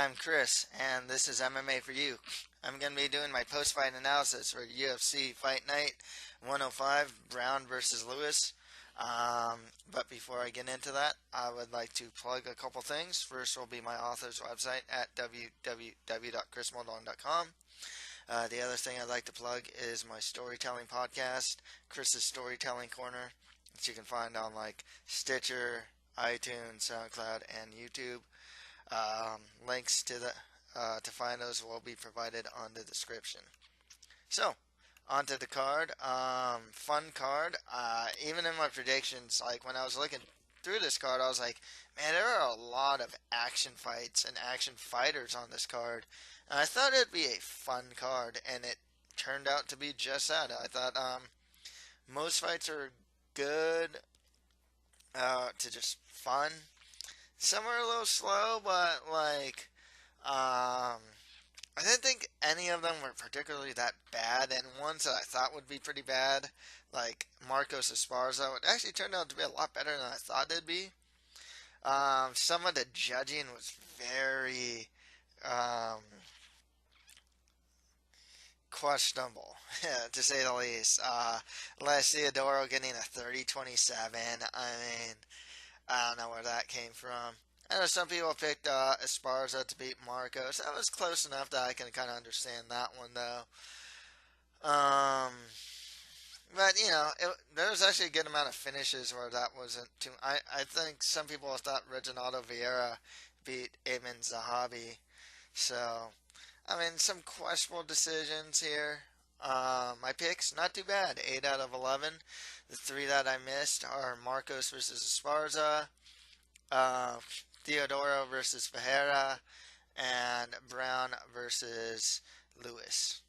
I'm Chris, and this is MMA for you. I'm going to be doing my post-fight analysis for UFC Fight Night 105, Brown versus Lewis. But before I get into that, I would like to plug a couple things. First will be my author's website at www.chrismoldon.com. The other thing I'd like to plug is my storytelling podcast, Chris's Storytelling Corner, which you can find on like Stitcher, iTunes, SoundCloud, and YouTube. Links to find those will be provided on the description. So, onto the card. Fun card. Even in my predictions, like when I was looking through this card, I was like, man, there are a lot of action fights and action fighters on this card. And I thought it'd be a fun card, and it turned out to be just that. I thought most fights are good to just fun. Some are a little slow, but like, I didn't think any of them were particularly that bad. And ones that I thought would be pretty bad, like Marcos Esparza, it actually turned out to be a lot better than I thought it'd be. Some of the judging was very questionable, to say the least. Les Theodoro getting a 30-27. I mean, I don't know where that came from. I know some people picked Esparza to beat Marcos. That was close enough that I can kind of understand that one, though. But, you know, there was actually a good amount of finishes where that wasn't too... I think some people thought Reginaldo Vieira beat Amin Zahabi. So, I mean, some questionable decisions here. My picks, not too bad. 8 out of 11. The 3 that I missed are Marcos versus Esparza, Theodoro versus Ferreira, and Brown versus Lewis.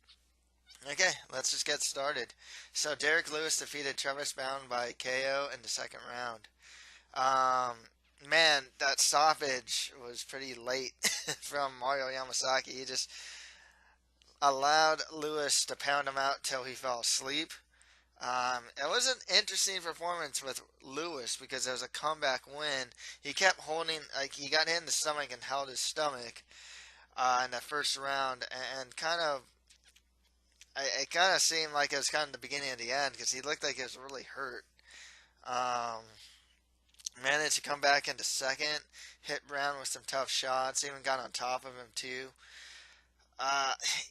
Okay, let's just get started. So Derek Lewis defeated Travis Brown by KO in the second round. Man, that stoppage was pretty late from Mario Yamasaki. He just allowed Lewis to pound him out till he fell asleep. It was an interesting performance with Lewis because it was a comeback win. He kept holding, like he got hit in the stomach and held his stomach in that first round, and kind of, it kind of seemed like it was kind of the beginning of the end because he looked like he was really hurt. Managed to come back into second, hit Brown with some tough shots, even got on top of him too.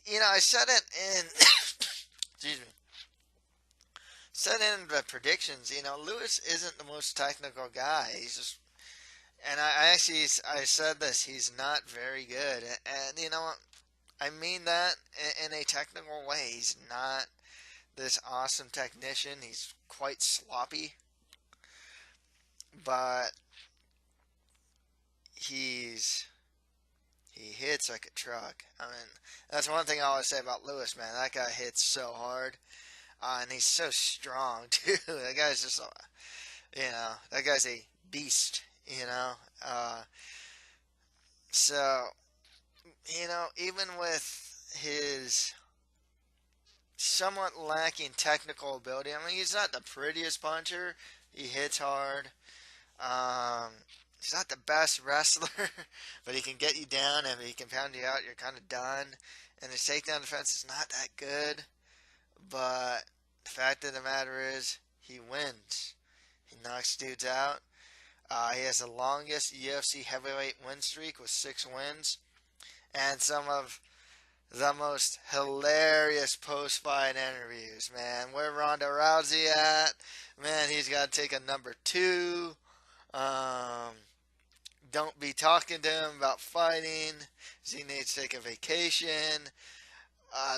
You know, I said it in, excuse me. Said in the predictions, you know, Lewis isn't the most technical guy. He's just, and I said this, he's not very good. And you know what? I mean that in a technical way. He's not this awesome technician. He's quite sloppy. But he hits like a truck. I mean, that's one thing I always say about Lewis, man. That guy hits so hard. And he's so strong, too. That guy's just, you know, that guy's a beast, you know. So, you know, even with his somewhat lacking technical ability, I mean, he's not the prettiest puncher. He hits hard. He's not the best wrestler, but he can get you down, and if he can pound you out, you're kind of done. And his takedown defense is not that good. But the fact of the matter is, he wins. He knocks dudes out. He has the longest UFC heavyweight win streak with 6 wins. And some of the most hilarious post-fight interviews, man. Where Ronda Rousey at? Man, he's got to take a number 2. Don't be talking to him about fighting. He needs to take a vacation.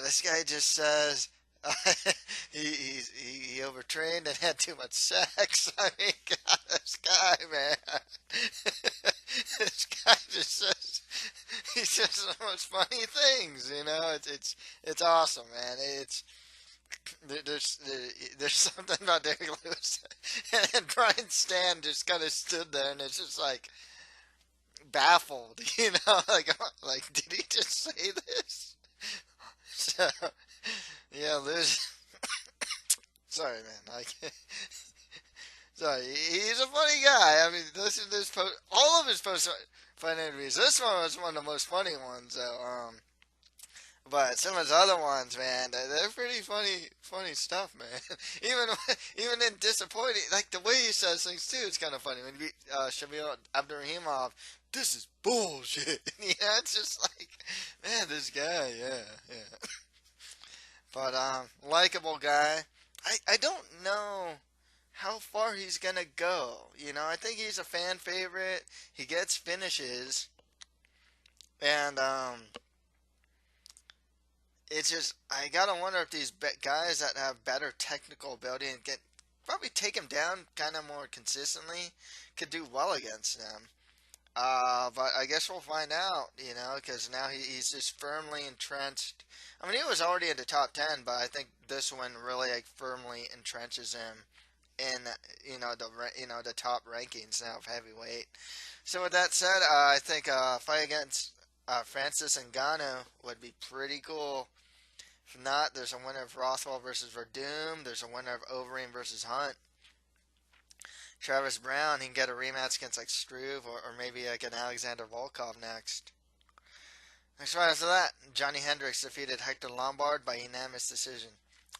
This guy just says he overtrained and had too much sex. I mean, God, this guy, man. This guy just says, he says the most funny things, you know. It's awesome, man. There's something about Derek Lewis, and Brian Stan just kind of stood there, and it's just like baffled, you know, like did he just say this? So yeah, Lewis. Sorry, man. Sorry, he's a funny guy. I mean, listen to this post. All of his posts. Funny interviews. This one was one of the most funny ones, though. But some of his other ones, man, they're pretty funny stuff, man. even even in disappointing, like the way he says things too, it's kind of funny. When he beat Shamil Abdurrahimov, this is bullshit. Yeah, it's just like, man, this guy, yeah. But likable guy. I don't know how far he's gonna go. You know, I think he's a fan favorite. He gets finishes, and it's just I gotta wonder if these guys that have better technical ability and get probably take him down kind of more consistently could do well against them. But I guess we'll find out, you know, because now he's just firmly entrenched. I mean, he was already in the top 10, but I think this one really like firmly entrenches him in the top rankings now of heavyweight. So with that said, I think a fight against Francis Ngannou would be pretty cool. If not, there's a winner of Rothwell versus Verdum. There's a winner of Overeem versus Hunt. Travis Brown, he can get a rematch against like Struve or maybe like an Alexander Volkov next. Next fight after that, Johnny Hendricks defeated Hector Lombard by unanimous decision.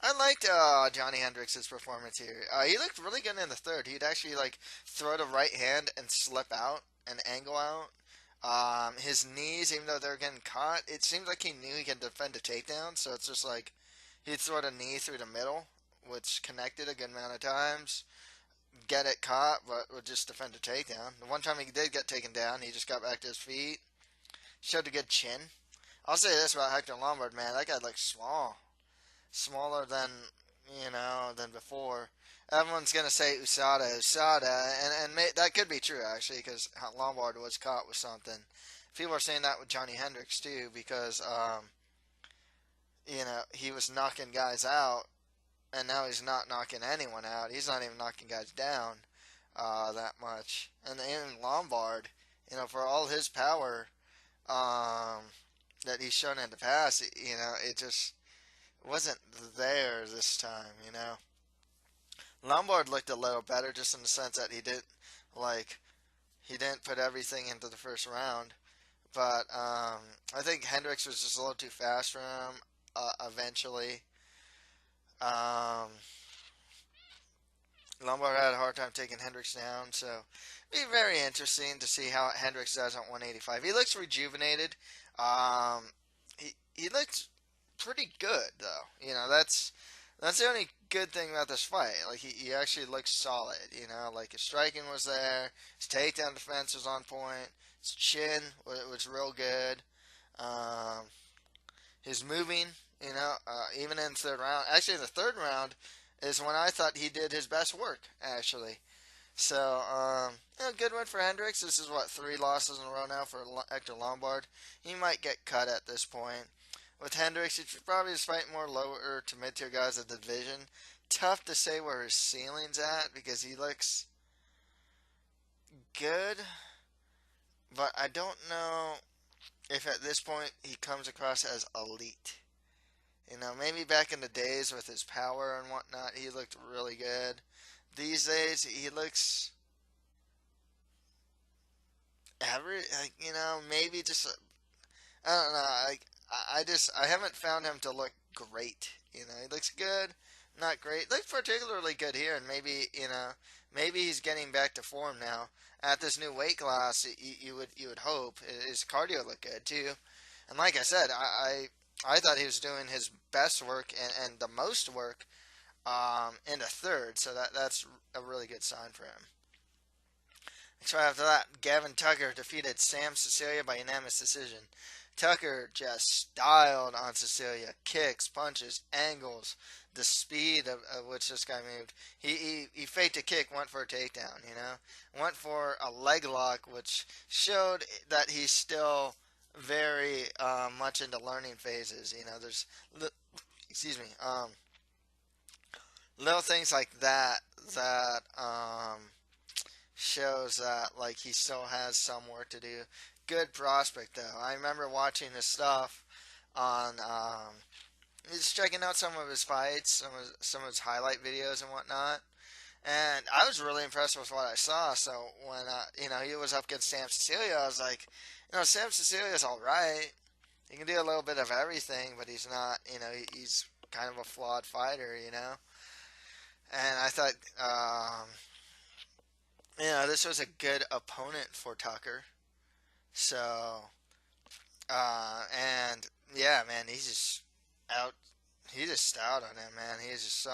I liked Johnny Hendricks' performance here. He looked really good in the third. He'd actually like throw the right hand and slip out and angle out. His knees, even though they're getting caught, it seems like he knew he can defend a takedown. So it's just like he'd throw the knee through the middle, which connected a good amount of times. Get it caught, but would just defend a takedown. The one time he did get taken down, he just got back to his feet. Showed a good chin. I'll say this about Hector Lombard, man. That guy looks small. Smaller than, than before. Everyone's going to say USADA, and that could be true, actually, because Lombard was caught with something. People are saying that with Johnny Hendricks, too, because, he was knocking guys out, and now he's not knocking anyone out. He's not even knocking guys down that much. And even Lombard, for all his power that he's shown in the past, it just wasn't there this time. Lombard looked a little better just in the sense that he didn't put everything into the first round. But I think Hendricks was just a little too fast for him eventually. Lombard had a hard time taking Hendricks down, so it'd be very interesting to see how Hendricks does at 185. He looks rejuvenated. He looks pretty good though. That's the only good thing about this fight. Like he actually looks solid. Like his striking was there, his takedown defense was on point, his chin was real good. His moving, even in the third round. Actually, in the third round is when I thought he did his best work, actually. So, good win for Hendricks. This is, 3 losses in a row now for Hector Lombard. He might get cut at this point. With Hendricks, he should probably just fight more lower to mid-tier guys of the division. Tough to say where his ceiling's at because he looks good, but I don't know if at this point he comes across as elite. Maybe back in the days with his power and whatnot, he looked really good. These days, he looks average. Maybe just I don't know. I haven't found him to look great. He looks good, not great. Looks particularly good here, and maybe he's getting back to form now. At this new weight class, you would hope his cardio looked good too. And like I said, I thought he was doing his best work and the most work in the third, so that's a really good sign for him. So after that, Gavin Tucker defeated Sam Cecilia by unanimous decision. Tucker just styled on Cecilia. Kicks, punches, angles, the speed of which this guy moved. He faked a kick, went for a takedown, Went for a leg lock, which showed that he's still very much into learning phases. There's, little things like that shows that like he still has some work to do. Good prospect though. I remember watching his stuff on just checking out some of his fights, some of his highlight videos and whatnot. And I was really impressed with what I saw. So when he was up against Sam Cecilia, I was like, Sam Cecilia's all right. He can do a little bit of everything, but he's not. He's kind of a flawed fighter. And I thought, this was a good opponent for Tucker. So, and yeah, man, he's just out. He just stout on him, man. He's just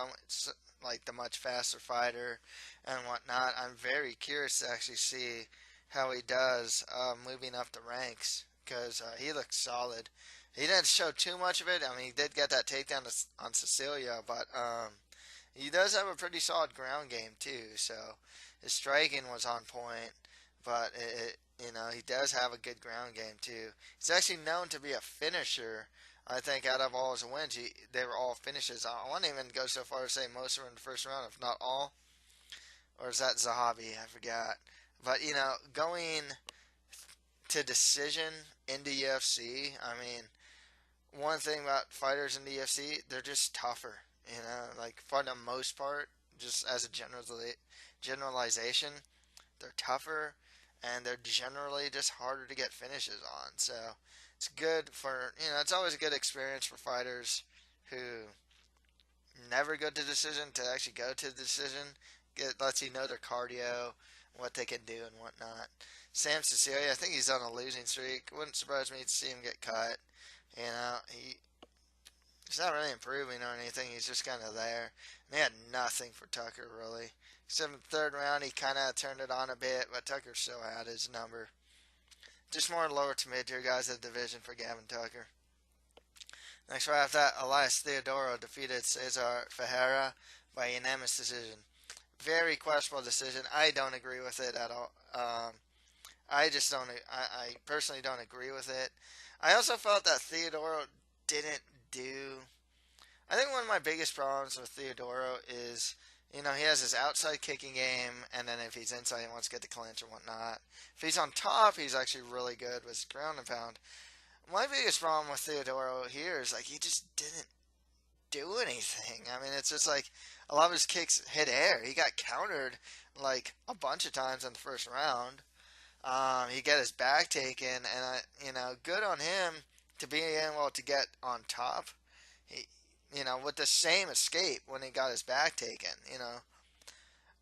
like the much faster fighter and whatnot. I'm very curious to actually see how he does moving up the ranks because he looks solid. He didn't show too much of it. I mean, he did get that takedown on Cecilia, but he does have a pretty solid ground game too. So his striking was on point, but he does have a good ground game too. He's actually known to be a finisher. I think out of all his wins, they were all finishes. I won't even go so far as say most were in the first round, if not all. Or is that Zahabi? I forgot. But going to decision in the UFC, I mean, one thing about fighters in the UFC, they're just tougher. Like for the most part, just as a generalization, they're tougher and they're generally just harder to get finishes on. So it's good for, it's always a good experience for fighters who never go to decision to actually go to the decision. It lets you know their cardio, what they can do and whatnot. Sam Cecilia, I think he's on a losing streak. Wouldn't surprise me to see him get cut. He's not really improving or anything. He's just kind of there. And they had nothing for Tucker, really. Except in the third round, he kind of turned it on a bit, but Tucker still had his number. Just more lower to mid-tier guys in the division for Gavin Tucker. Next, right after that, Elias Theodoro defeated Cesar Ferreira by unanimous decision. Very questionable decision. I don't agree with it at all. I just don't. I personally don't agree with it. I also felt that Theodoro didn't do. I think one of my biggest problems with Theodoro is, he has his outside kicking game, and then if he's inside, he wants to get the clinch and whatnot. If he's on top, he's actually really good with his ground and pound. My biggest problem with Theodoro here is like he just didn't do anything. I mean, it's just like a lot of his kicks hit air. He got countered like a bunch of times in the first round. He got his back taken, and good on him to be able to get on top. He, with the same escape when he got his back taken. In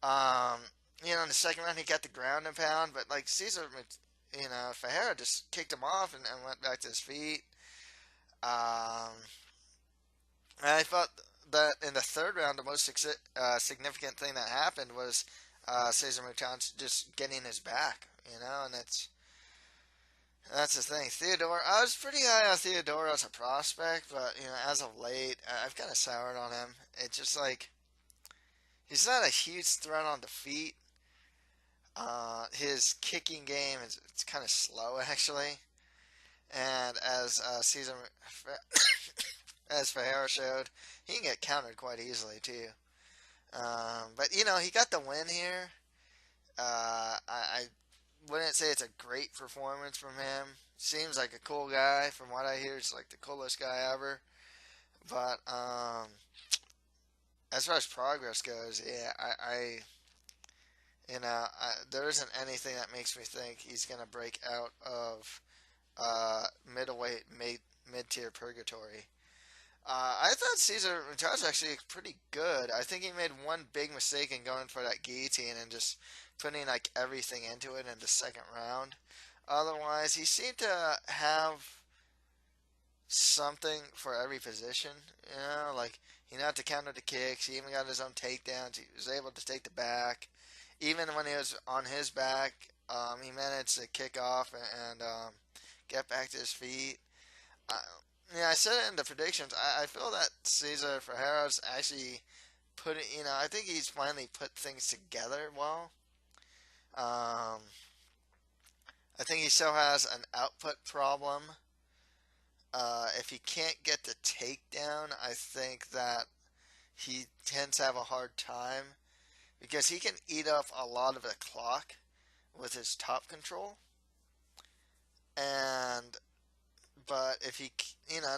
the second round he got the ground and pound, but like Cesar, Ferreira just kicked him off and went back to his feet. Um, and I felt that in the third round, the most significant thing that happened was Cesar Mouton just getting his back, and that's the thing. Theodore, I was pretty high on Theodore as a prospect, but as of late, I've kind of soured on him. It's just like he's not a huge threat on the feet. His kicking game it's kind of slow actually, and as as Ferreira showed, he can get countered quite easily too. But he got the win here. I wouldn't say it's a great performance from him. Seems like a cool guy. From what I hear, he's like the coolest guy ever. But as far as progress goes, yeah, there isn't anything that makes me think he's gonna break out of middleweight, mid-tier purgatory. I thought Cesar was actually pretty good. I think he made one big mistake in going for that guillotine and just putting like everything into it in the second round. Otherwise, he seemed to have something for every position. Like he knew how to counter the kicks. He even got his own takedowns. He was able to take the back. Even when he was on his back, he managed to kick off and get back to his feet. Yeah, I said it in the predictions. I feel that Cesar Ferreira's actually I think he's finally put things together well. Um, I think he still has an output problem. If he can't get the takedown, I think that he tends to have a hard time because he can eat up a lot of the clock with his top control. And but if he,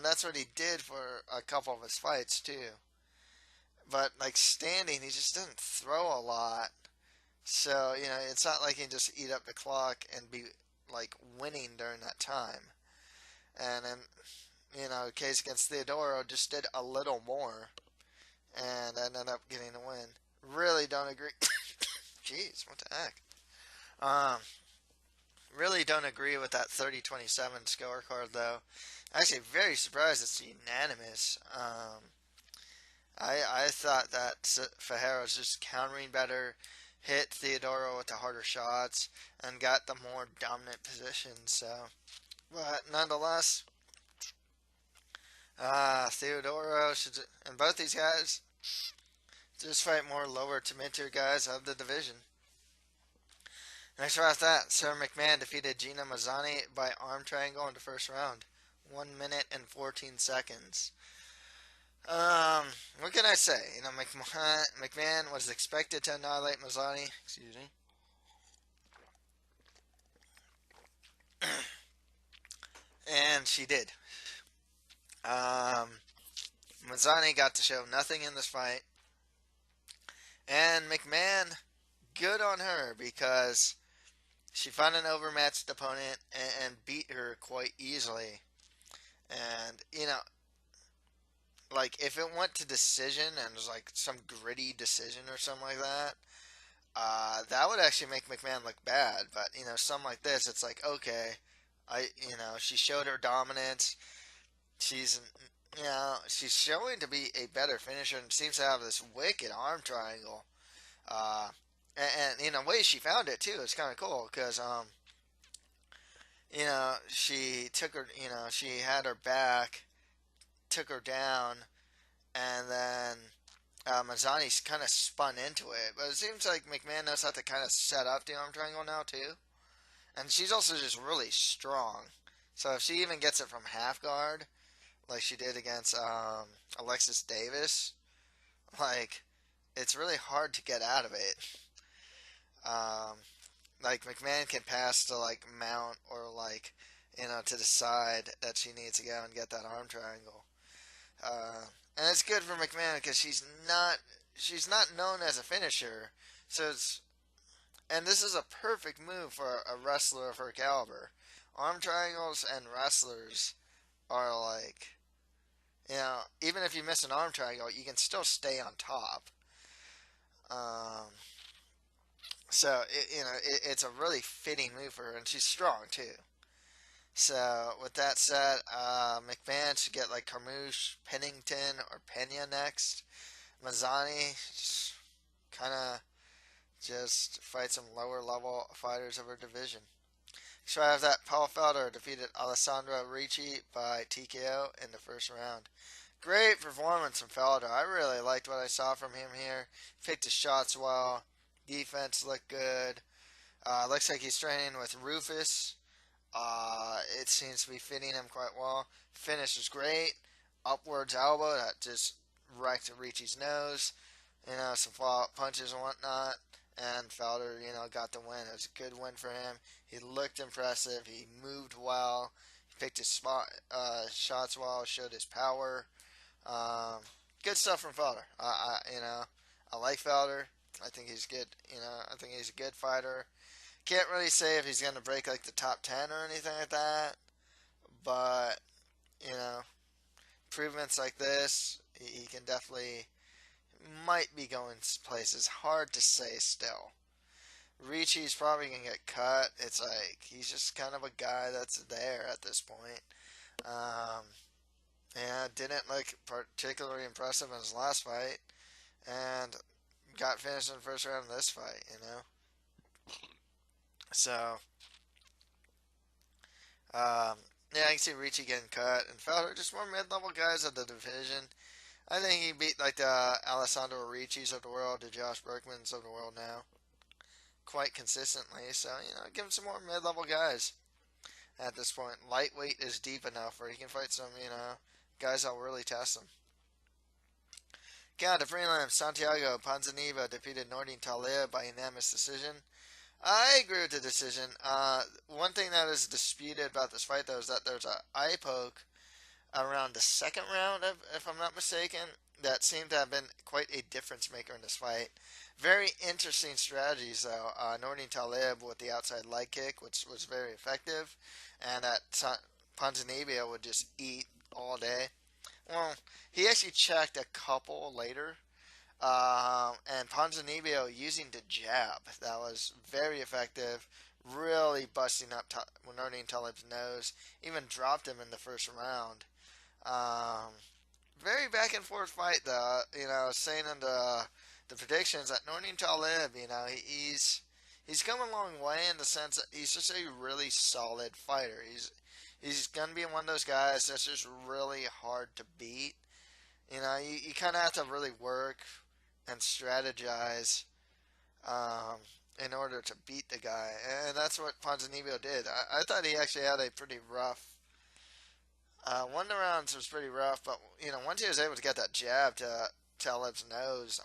that's what he did for a couple of his fights too. but like standing, he just doesn't throw a lot. So, it's not like he can just eat up the clock and be like winning during that time. And then, case against Theodoro just did a little more and ended up getting the win. Really don't agree. Jeez, what the heck? Um, really don't agree with that 30-27 scorecard though. Actually, very surprised it's unanimous. I thought that Fajera was just countering better, hit Theodoro with the harder shots, and got the more dominant position. So, but nonetheless, Theodoro should, and both these guys just fight more lower to mid-tier guys of the division. Next right after that, Sarah McMahon defeated Gina Mazzani by arm triangle in the first round. 1 minute and 14 seconds. What can I say? McMahon was expected to annihilate Mazzani. Excuse me. And she did. Mazzani got to show nothing in this fight. And McMahon, good on her because she found an overmatched opponent and beat her quite easily. And, like if it went to decision and it was like some gritty decision or something like that, that would actually make McMahon look bad. But something like this, it's like okay, she showed her dominance. She's she's showing to be a better finisher and seems to have this wicked arm triangle. And in a way she found it too. It's kind of cool because she took her, she had her back, took her down, and then Mazzani kind of spun into it. But it seems like McMahon knows how to kind of set up the arm triangle now too. And she's also just really strong. So if she even gets it from half guard, like she did against Alexis Davis, like it's really hard to get out of it. Like McMahon can pass to like Mount or like to the side that she needs to go and get that arm triangle. And it's good for McMahon because she's not known as a finisher. So and this is a perfect move for a wrestler of her caliber. Arm triangles and wrestlers are like, even if you miss an arm triangle, you can still stay on top. So it's a really fitting move for her, and she's strong too. So with that said, McMahon should get like Carmouche, Pennington, or Pena next. Mazzani kind of just fight some lower level fighters of her division. So I have that Paul Felder defeated Alessandro Ricci by TKO in the first round. Great performance from Felder. I really liked what I saw from him here. Picked his shots well. Defense looked good. Looks like he's training with Rufus. It seems to be fitting him quite well. Finish was great. Upwards elbow that just wrecked Ricci's nose. Some follow-up punches and whatnot. And Felder, got the win. It was a good win for him. He looked impressive. He moved well. He picked his shots well. Showed his power. Good stuff from Felder. I like Felder. I think he's good. I think he's a good fighter. Can't really say if he's going to break like the top 10 or anything like that. But, improvements like this, he can definitely, might be going places. Hard to say still. Ricci's probably going to get cut. It's like, he's just kind of a guy that's there at this point. Didn't look particularly impressive in his last fight. And got finished in the first round of this fight, So, I can see Ricci getting cut. And Felder, just more mid-level guys of the division. I think he beat like the Alessandro Ricci's of the world, the Josh Berkmans of the world now. Quite consistently. So, give him some more mid-level guys at this point. Lightweight is deep enough where he can fight some, guys that will really test him. Count of prelim, Santiago Ponzinibbio defeated Nordine Talib by unanimous decision. I agree with the decision. One thing that is disputed about this fight, though, is that there's an eye poke around the second round, if I'm not mistaken, that seemed to have been quite a difference maker in this fight. Very interesting strategies, though. Nordine Talib with the outside leg kick, which was very effective, and that Ponzinibbio would just eat all day. Well, he actually checked a couple later, and Ponzinibbio using the jab. That was very effective, really busting up Nordine Talib's nose, even dropped him in the first round. Um, Very back and forth fight though. I was saying in the predictions that Nordine Talib, he's come a long way in the sense that he's just a really solid fighter. He's gonna be one of those guys that's just really hard to beat. You kind of have to really work and strategize um, in order to beat the guy, and that's what Ponzinibbio did. I thought he actually had a pretty rough. One of the rounds was pretty rough, but once he was able to get that jab to Talib's nose,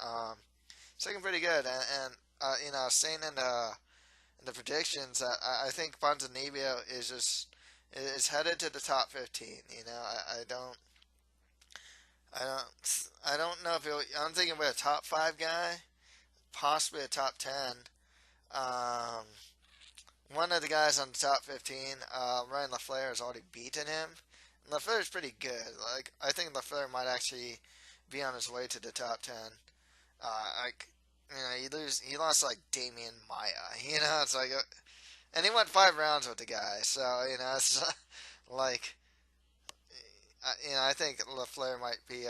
it's looking pretty good. I was saying in the predictions that I think Ponzinibbio is headed to the top 15. I don't know if I'm thinking about a top 5 guy, possibly a top 10. Um, One of the guys on the top 15, Ryan LaFleur, has already beaten him. LaFleur's pretty good. Like, I think LaFleur might actually be on his way to the top 10. Like, he lost like Damian Maya. It's like, and he went 5 rounds with the guy. So it's like, I think LaFleur might be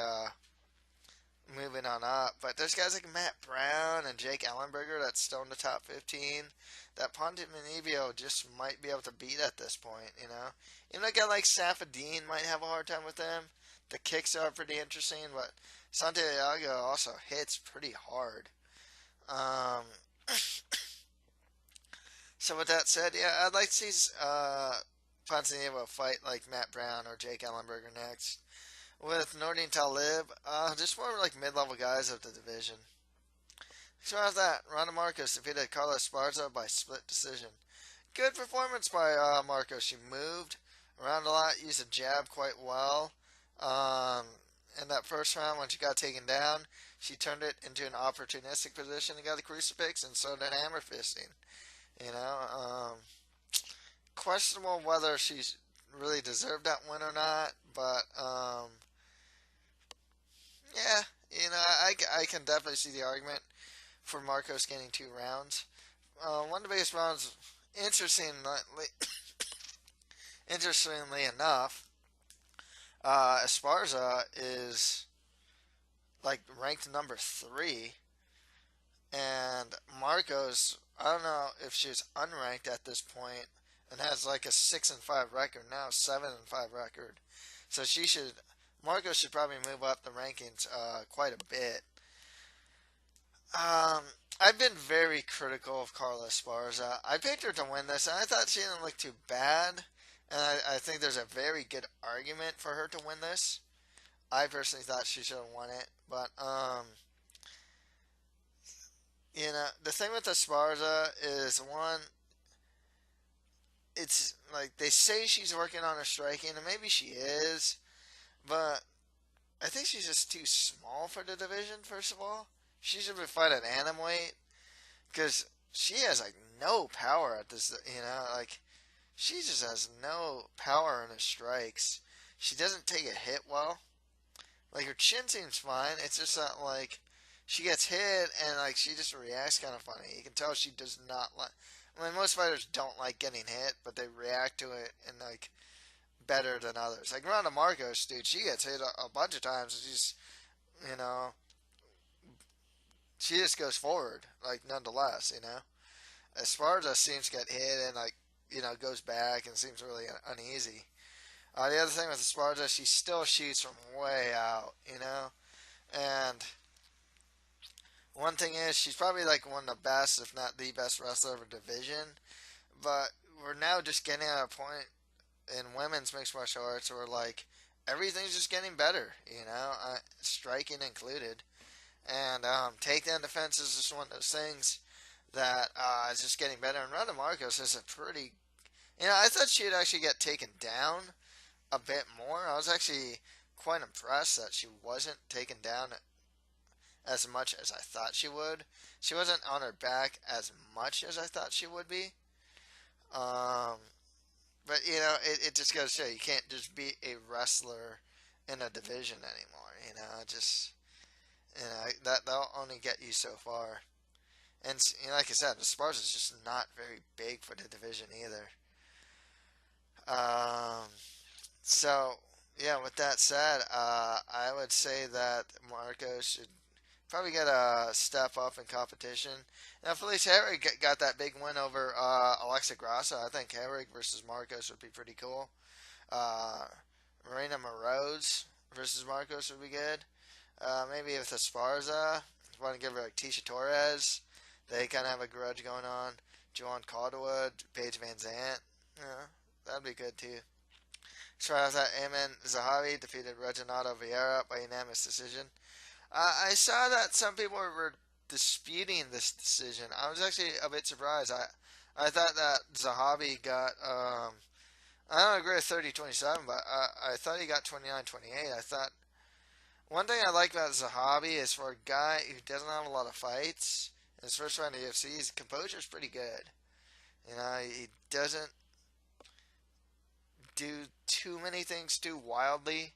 moving on up. But there's guys like Matt Brown and Jake Ellenberger that's still in the top 15 that Ponzinibbio just might be able to beat at this point. Even a guy like Safadine might have a hard time with them. The kicks are pretty interesting, but Santiago also hits pretty hard. Um, so with that said, yeah, I'd like to see Ponzinibbio fight like Matt Brown or Jake Ellenberger next. With Nordine Talib, just more like mid-level guys of the division. So how's that? Ronda Marcos defeated Carla Esparza by split decision. Good performance by Marcos. She moved around a lot, used a jab quite well. In that first round, when she got taken down, she turned it into an opportunistic position and got the crucifix, and so did hammer fisting. You know, questionable whether she's really deserved that win or not, but yeah, I can definitely see the argument for Marcos getting 2 rounds. One of the biggest rounds, interestingly enough, Esparza is like ranked number 3, and Marcos, I don't know if she's unranked at this point and has like a 6-5 record now, 7-5 record. So Marcos should probably move up the rankings quite a bit. I've been very critical of Carla Esparza. I picked her to win this, and I thought she didn't look too bad. And I think there's a very good argument for her to win this. I personally thought she should have won it, but the thing with Esparza is one, it's like they say she's working on her striking, and maybe she is, but I think she's just too small for the division. First of all, she should be fighting at atomweight because she has like no power at this. Like she just has no power in her strikes. She doesn't take a hit well. Like her chin seems fine. It's just that like she gets hit and like she just reacts kind of funny. You can tell she does not like. I mean, most fighters don't like getting hit, but they react to it and like better than others. Like Ronda Marcos, dude, she gets hit a bunch of times and you know, she just goes forward, like nonetheless. Esparza seems to get hit and like, goes back and seems really uneasy. The other thing with Esparza, she still shoots from way out. And one thing is, she's probably like one of the best, if not the best wrestler of her division. But we're now just getting at a point in women's mixed martial arts where like everything's just getting better, striking included. And takedown defense is just one of those things that is just getting better. And Ronda Marcos is a pretty, I thought she'd actually get taken down, a bit more. I was actually quite impressed that she wasn't taken down as much as I thought she would. She wasn't on her back as much as I thought she would be. Um, but it just goes to show you can't just be a wrestler in a division anymore. Just that'll only get you so far. And like I said, Esparza's just not very big for the division either. Um, so yeah, with that said, I would say that Marco should probably get a step up in competition. Now, Felice Herrig got that big win over Alexa Grasso. I think Herrig versus Marcos would be pretty cool. Uh, Marina Moroz versus Marcos would be good. Maybe with Esparza, if you want to give her like Tisha Torres, they kind of have a grudge going on. Joanne Calderwood, Paige Van Zant, that'd be good too. As far as that, Amin Zahavi defeated Reginaldo Vieira by unanimous decision. I saw that some people were disputing this decision. I was actually a bit surprised. I thought that Zahavi got, I don't agree with 30-27, but I thought he got 29-28. I thought, one thing I like about Zahavi is for a guy who doesn't have a lot of fights, in his first round of UFC, his composure is pretty good. He doesn't do too many things too wildly.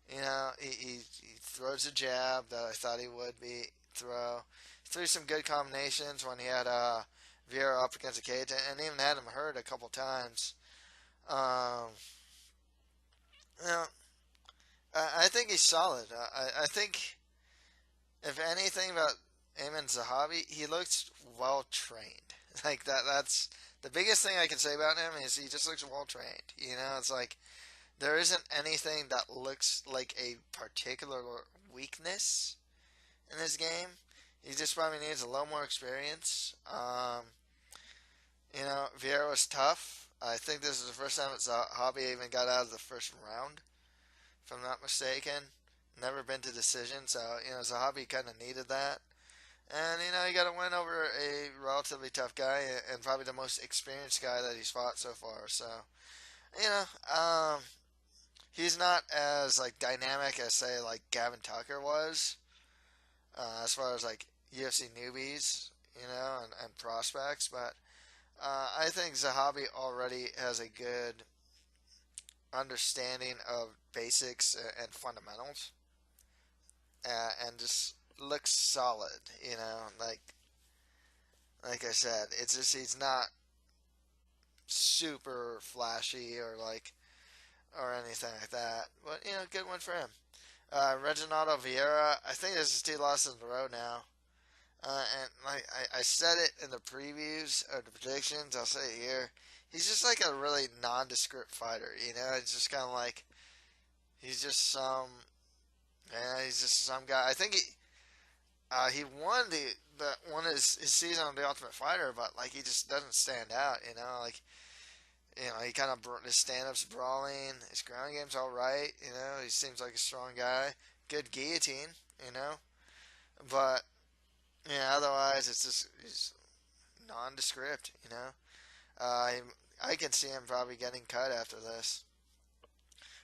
He throws a jab that I thought he would throw. He threw some good combinations when he had Vieira up against the cage, and even had him hurt a couple times. Um, you know, I think he's solid. I think, if anything about Amin Zahavi, he looks well trained. Like that's the biggest thing I can say about him is he just looks well trained. It's like there isn't anything that looks like a particular weakness in his game. He just probably needs a little more experience. Vieira was tough. I think this is the first time Zahavi even got out of the first round, if I'm not mistaken. Never been to decision, so Zahavi kind of needed that. And he got a win over a relatively tough guy and probably the most experienced guy that he's fought so far. So, you know, he's not as like dynamic as say like Gavin Tucker was, as far as like UFC newbies, and prospects. But I think Zahabi already has a good understanding of basics and fundamentals, and just looks solid. Like I said, it's just he's not super flashy or anything like that. But good one for him. Reginaldo Vieira, I think this is 2 losses in a row now. And like I said it in the previews or the predictions, I'll say it here. He's just like a really nondescript fighter. It's just kind of like he's just he's just some guy. I think he won his season on The Ultimate Fighter, but like he just doesn't stand out. He kind of his stand-up's brawling. His ground game's all right. He seems like a strong guy. Good guillotine. But otherwise it's just he's nondescript. I can see him probably getting cut after this.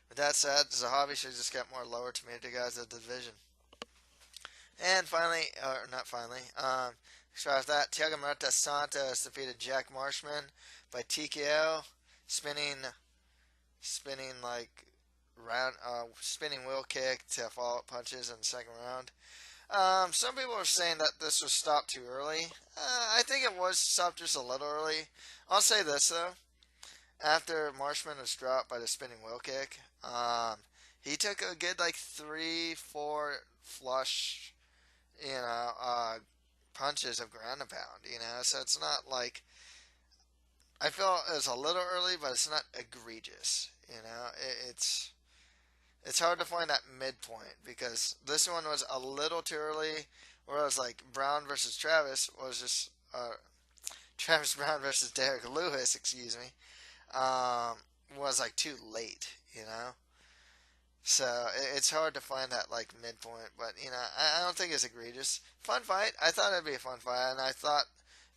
With that said, Zahavi should just get more lower to mid guys in the division. And finally, or not finally, so after that, Thiago Marta Santos defeated Jack Marshman by TKO, spinning like spinning wheel kick to follow up punches in the second round. Some people are saying that this was stopped too early. I think it was stopped just a little early. I'll say this though, after Marshman was dropped by the spinning wheel kick, he took a good 3-4 flush, punches of ground and pound, so it's not like, I feel it was a little early, but it's not egregious, it's hard to find that midpoint, because this one was a little too early, whereas like Brown versus Travis was just, Travis Brown versus Derek Lewis, excuse me, was like too late, So it's hard to find that midpoint, but I don't think it's egregious. Fun fight. I thought it'd be a fun fight, and I thought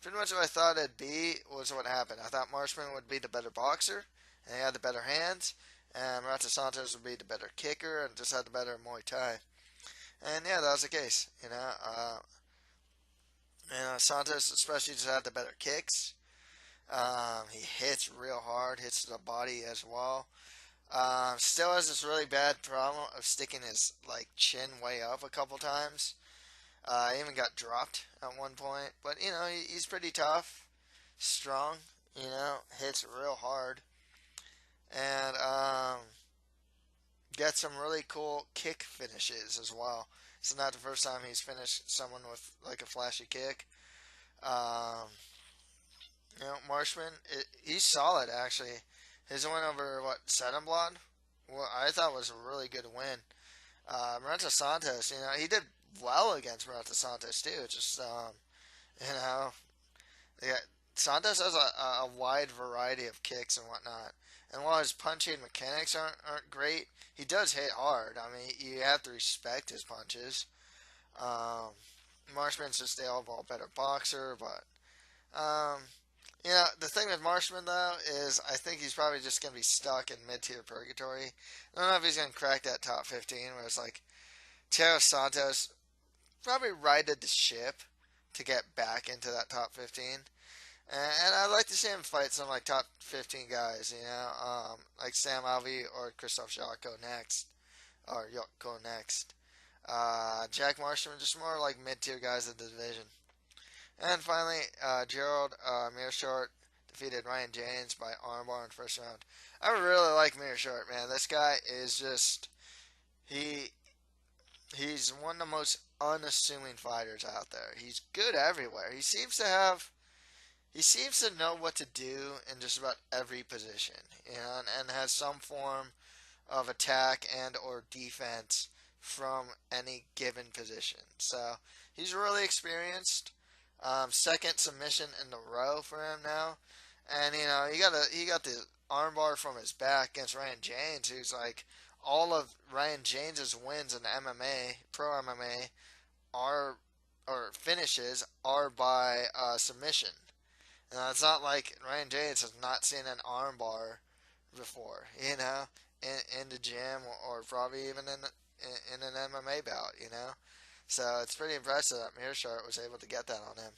pretty much what I thought it'd be was what happened. I thought Marshman would be the better boxer, and he had the better hands, and Murata Santos would be the better kicker and just had the better Muay Thai. And yeah, that was the case. Santos especially just had the better kicks. He hits real hard, hits the body as well. Still has this really bad problem of sticking his like chin way up a couple times. He even got dropped at one point, but he's pretty tough, strong. Hits real hard, and gets some really cool kick finishes as well. It's not the first time he's finished someone with like a flashy kick. Um, Marshman, he's solid actually. His win over what Blood, well, I thought was a really good win. Marenta Santos, he did well against Marenta Santos too. Just you know, yeah, Santos has a wide variety of kicks and whatnot. And while his punching mechanics aren't great, he does hit hard. I mean, you have to respect his punches. Um, Marshman's just the overall better boxer, but um, the thing with Marshman though is I think he's probably just gonna be stuck in mid-tier purgatory. I don't know if he's gonna crack that top 15. Where it's like Teo Santos probably righted the ship to get back into that top 15. And I'd like to see him fight some like top 15 guys, like Sam Alvey or Christoph Jocko next, or Jocko next. Jack Marshman, just more like mid-tier guys in the division. And finally, Gerald Mearshart defeated Ryan James by armbar in the first round. I really like Mearshart, man. This guy is just he's one of the most unassuming fighters out there. He's good everywhere. He seems to know what to do in just about every position, and has some form of attack and or defense from any given position. So he's really experienced. Second submission in a row for him now, and he got the armbar from his back against Ryan James, who's like all of Ryan James's wins in MMA, pro MMA, are or finishes are by submission. It's not like Ryan James has not seen an armbar before, in the gym or probably even in an MMA bout. So it's pretty impressive that Mearshart was able to get that on him.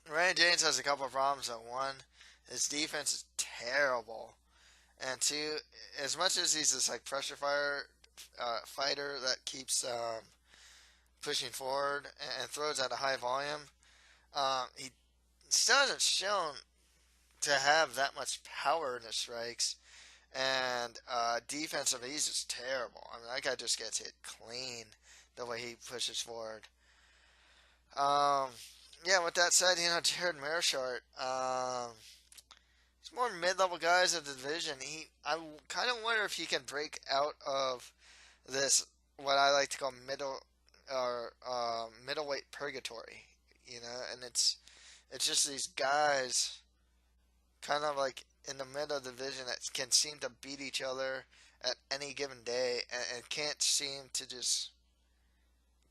Ryan James has a couple of problems. One, his defense is terrible, and two, as much as he's this like pressure fighter that keeps pushing forward and throws at a high volume, he still hasn't shown to have that much power in his strikes. And defensively, he's just terrible. I mean, that guy just gets hit clean the way he pushes forward. Yeah, with that said, Jared Mearshart, he's more mid-level guys of the division. I kind of wonder if he can break out of this, what I like to call middleweight purgatory, and it's just these guys kind of like in the middle of the division that can seem to beat each other at any given day and can't seem to just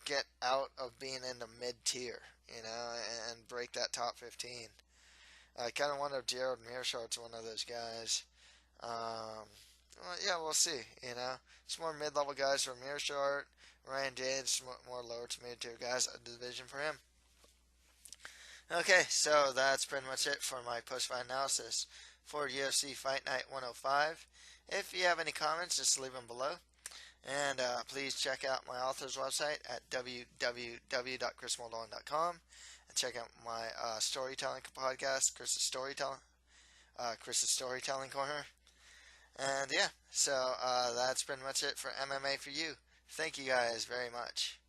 get out of being in the mid tier, and break that top 15. I kind of wonder if Gerald Mearshart's one of those guys. Well, yeah, we'll see. It's more mid-level guys for Mearshart. Ryan James, more lower to mid-tier guys of the division for him. Okay, so that's pretty much it for my post-fight analysis for UFC Fight Night 105. If you have any comments, just leave them below. And please check out my author's website at www.chrismoldon.com and check out my storytelling podcast, Chris's Storytelling Corner. And yeah, so that's pretty much it for MMA for you. Thank you guys very much.